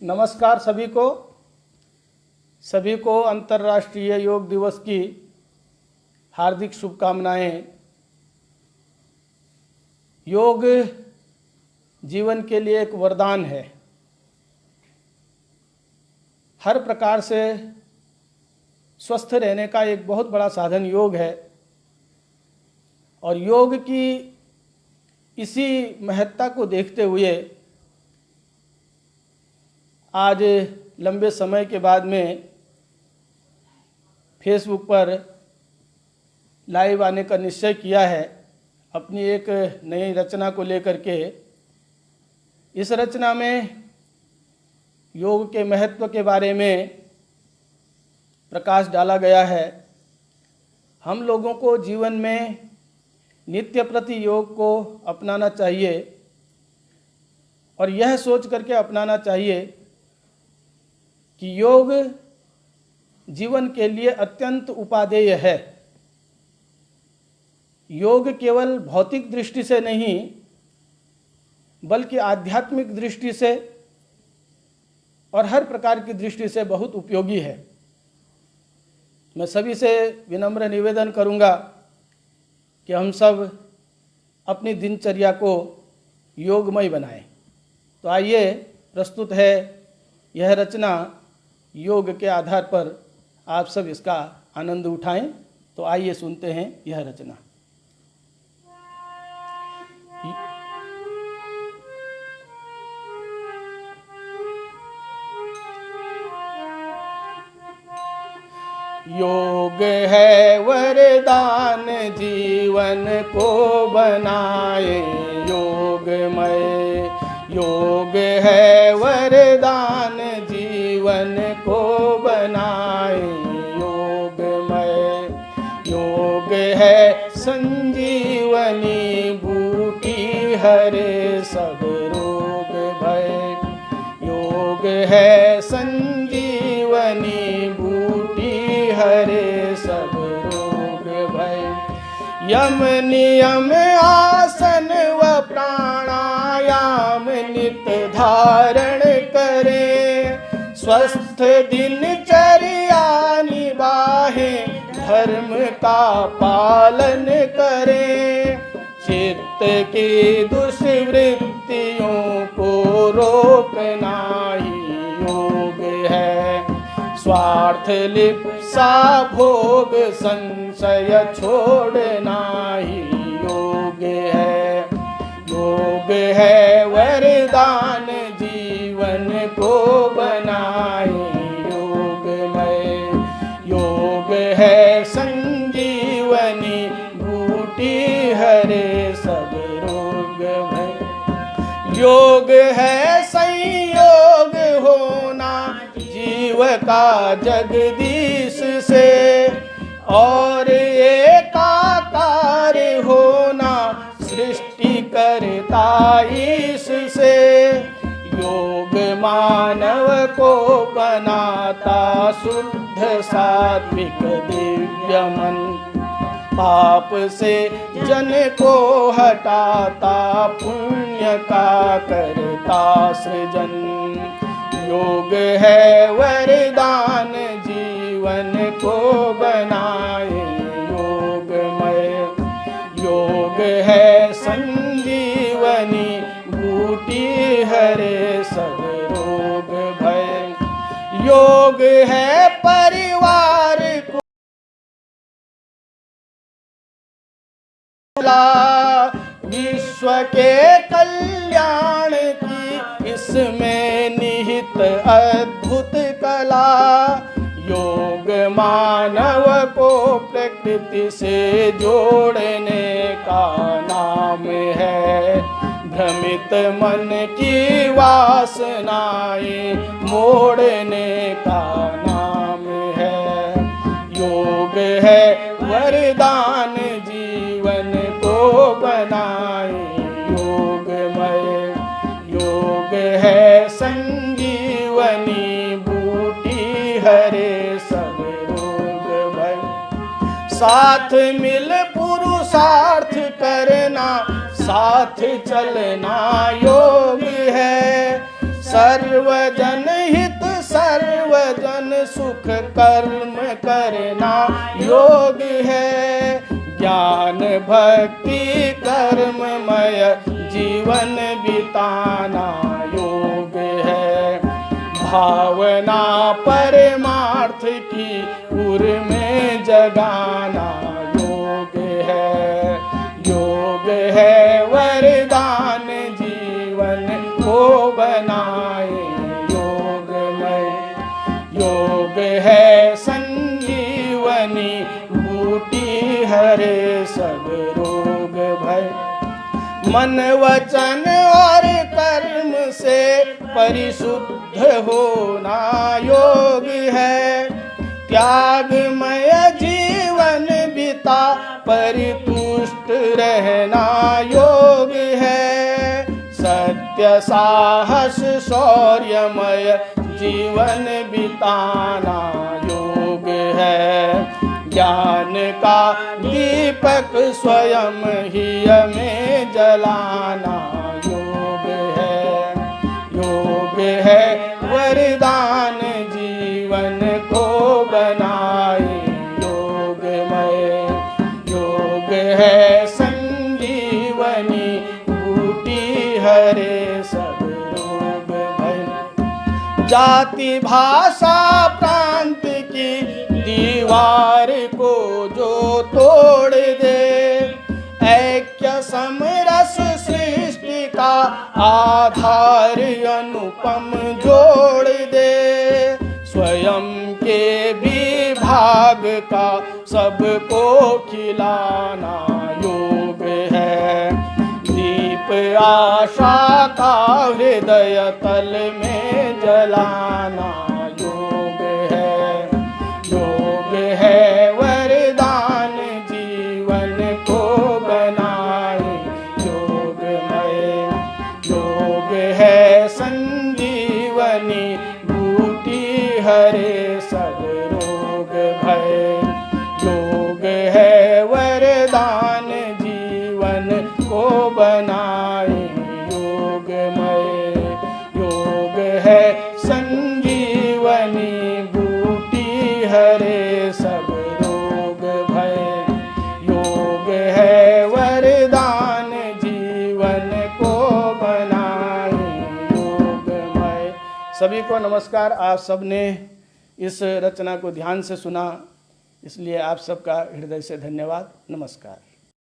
नमस्कार सभी को अंतर्राष्ट्रीय योग दिवस की हार्दिक शुभकामनाएं। योग जीवन के लिए एक वरदान है। हर प्रकार से स्वस्थ रहने का एक बहुत बड़ा साधन योग है और योग की इसी महत्ता को देखते हुए आज लंबे समय के बाद में फेसबुक पर लाइव आने का निश्चय किया है अपनी एक नई रचना को लेकर के। इस रचना में योग के महत्व के बारे में प्रकाश डाला गया है। हम लोगों को जीवन में नित्य प्रति योग को अपनाना चाहिए और यह सोच करके अपनाना चाहिए कि योग जीवन के लिए अत्यंत उपादेय है। योग केवल भौतिक दृष्टि से नहीं बल्कि आध्यात्मिक दृष्टि से और हर प्रकार की दृष्टि से बहुत उपयोगी है। मैं सभी से विनम्र निवेदन करूंगा कि हम सब अपनी दिनचर्या को योगमय बनाएं। तो आइए प्रस्तुत है यह रचना। योग के आधार पर आप सब इसका आनंद उठाएं। तो आइए सुनते हैं यह रचना। योग है वरदान जीवन को बनाए योगमय। योग है वरदान जीवन को बनाए योगमय। योग है संजीवनी बूटी हरे सब रोग भय। योग है संजीवनी बूटी हरे सब रोग भय। यम नियम आसन व प्राणायाम नित धारण करें। स्वस्थ दिनचर्या निभाए धर्म का पालन करें। चित्त की दुष्वृत्तियों को रोकना ही योग है। स्वार्थ लिप्सा भोग संशय छोड़ना ही योग है। योग है वरदान जीवन को बनाए योगमय। योग है संजीवनी बूटी हरे सब रोग भय। योग है संयोग होना जीव का जगदीश से और एकाकार होना सृष्टि करता ईश से। योग मानव को बनाता शुद्ध सात्विक दिव्य मन। पाप से जन को हटाता पुण्य का करता सृजन। योग है वरदान जीवन को बनाए योगमय। योग है संजीवनी बूटी हरे सब रोग भय। योग है परिवार को विश्व के कल्याण की इसमें निहित अद्भुत कला। योग मानव को प्रकृति से जोड़ने का नाम है। भ्रमित मन की वासनाएं मोड़ने का नाम है। योग है वरदान जीवन को बनाए योगमय। योग है संजीवनी बूटी हरे सब रोग भय। साथ मिल पुरुषार्थ करना साथ चलना योग है। सर्वजन हित सर्वजन सुख कर्म करना योग है। ज्ञान भक्ति कर्ममय जीवन बिताना योग है। भावना परमार्थ की उर में जगाना योग है। योग है वरदान जीवन को बनाए योगमय। योग है संजीवनी बूटी हरे सब रोग भय। मन वचन और कर्म से परिशुद्ध होना योग है। त्यागमय जीवन बिता परितुष्ट रहना योग है। सत्य साहस शौर्यमय जीवन बिताना योग है। ज्ञान का दीपक स्वयं ही हमें जलाना योग है। योग है वरदान जीवन को बनाए योगमय। योग है संजीवनी बूटी हरे सब रोग भय। जाति भाषा प्रांत की दीवार को जो तोड़ दे, ऐक्य समरस सृष्टि का आधार अनुपम जोड़ दे। स्वयं के भी भाग का सबको खिलाना योग है। दीप आशा का हृदय तल में जलाना योग है। योग है वरदान जीवन को बनाए योगमय। योग है संजीवनी बूटी हरे सब रोग भय। योग है वरदान जीवन को बनाए योगमय। योग है संजीवनी बूटी हरे सब रोग भय। योग है वरदान जीवन को बनाए योगमय। सभी को नमस्कार। आप सबने इस रचना को ध्यान से सुना, इसलिए आप सबका हृदय से धन्यवाद। नमस्कार।